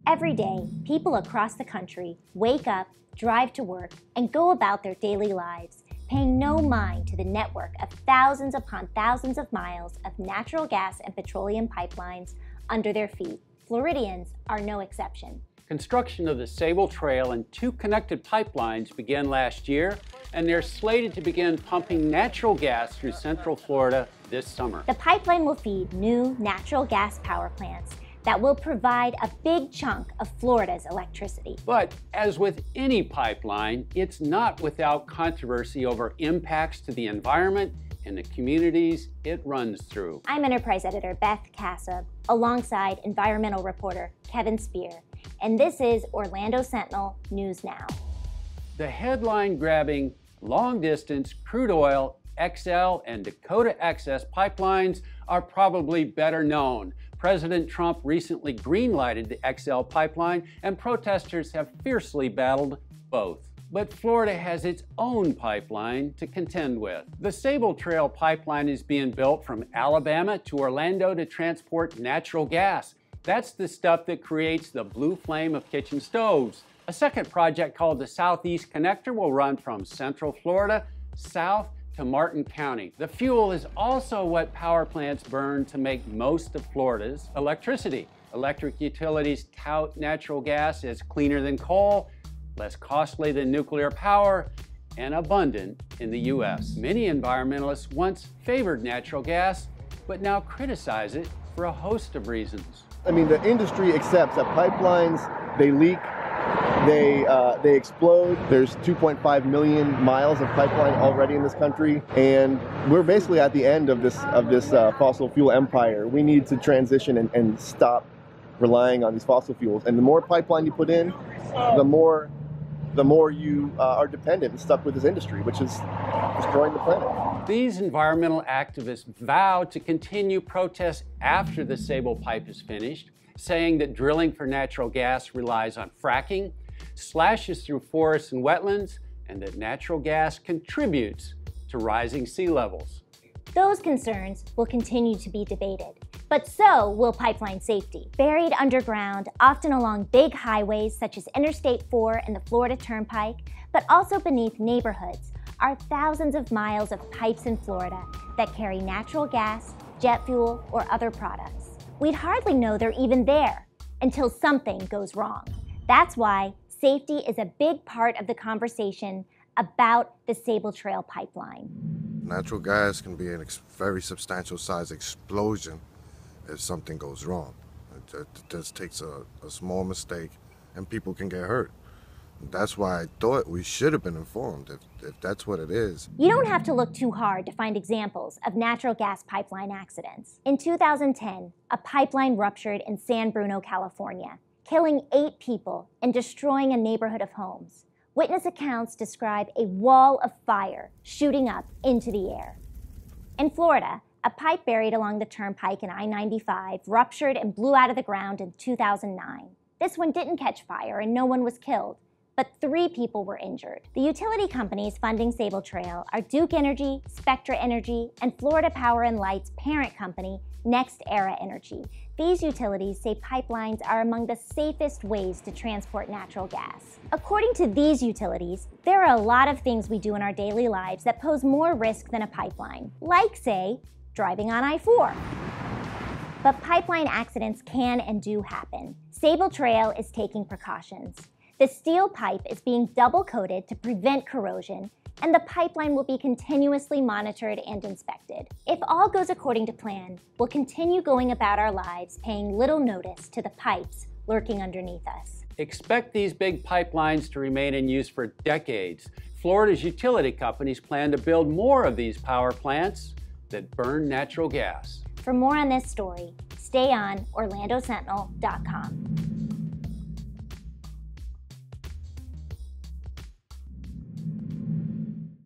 Every day, people across the country wake up, drive to work, and go about their daily lives, paying no mind to the network of thousands upon thousands of miles of natural gas and petroleum pipelines under their feet. Floridians are no exception. Construction of the Sabal Trail and 2 connected pipelines began last year, and they're slated to begin pumping natural gas through Central Florida this summer. The pipeline will feed new natural gas power plants that will provide a big chunk of Florida's electricity. But as with any pipeline, it's not without controversy over impacts to the environment and the communities it runs through. I'm Enterprise Editor Beth Kassab, alongside environmental reporter Kevin Spear, and this is Orlando Sentinel News Now. The headline-grabbing, long-distance crude oil, XL, and Dakota Access pipelines are probably better known. President Trump recently green-lighted the XL pipeline, and protesters have fiercely battled both. But Florida has its own pipeline to contend with. The Sabal Trail pipeline is being built from Alabama to Orlando to transport natural gas. That's the stuff that creates the blue flame of kitchen stoves. A second project called the Southeast Connector will run from Central Florida south to Martin County. The fuel is also what power plants burn to make most of Florida's electricity. Electric utilities tout natural gas as cleaner than coal, less costly than nuclear power, and abundant in the U.S. Many environmentalists once favored natural gas, but now criticize it for a host of reasons. I mean, the industry accepts that pipelines, they leak, they explode. There's 2.5 million miles of pipeline already in this country, and we're basically at the end of this fossil fuel empire. We need to transition and stop relying on these fossil fuels. And the more pipeline you put in, the more you are dependent and stuck with this industry, which is destroying the planet. These environmental activists vowed to continue protests after the Sabal pipe is finished, saying that drilling for natural gas relies on fracking, slashes through forests and wetlands, and that natural gas contributes to rising sea levels. Those concerns will continue to be debated, but so will pipeline safety. Buried underground, often along big highways such as Interstate 4 and the Florida Turnpike, but also beneath neighborhoods, are thousands of miles of pipes in Florida that carry natural gas, jet fuel, or other products. We'd hardly know they're even there until something goes wrong. That's why safety is a big part of the conversation about the Sabal Trail pipeline. Natural gas can be a very substantial size explosion if something goes wrong. It just takes a small mistake and people can get hurt. That's why I thought we should have been informed, if that's what it is. You don't have to look too hard to find examples of natural gas pipeline accidents. In 2010, a pipeline ruptured in San Bruno, California, killing 8 people and destroying a neighborhood of homes. Witness accounts describe a wall of fire shooting up into the air. In Florida, a pipe buried along the Turnpike and I-95 ruptured and blew out of the ground in 2009. This one didn't catch fire and no one was killed, but 3 people were injured. The utility companies funding Sabal Trail are Duke Energy, Spectra Energy, and Florida Power & Light's parent company, NextEra Energy. These utilities say pipelines are among the safest ways to transport natural gas. According to these utilities, there are a lot of things we do in our daily lives that pose more risk than a pipeline, like, say, driving on I-4. But pipeline accidents can and do happen. Sabal Trail is taking precautions. The steel pipe is being double-coated to prevent corrosion, and the pipeline will be continuously monitored and inspected. If all goes according to plan, we'll continue going about our lives paying little notice to the pipes lurking underneath us. Expect these big pipelines to remain in use for decades. Florida's utility companies plan to build more of these power plants that burn natural gas. For more on this story, stay on OrlandoSentinel.com.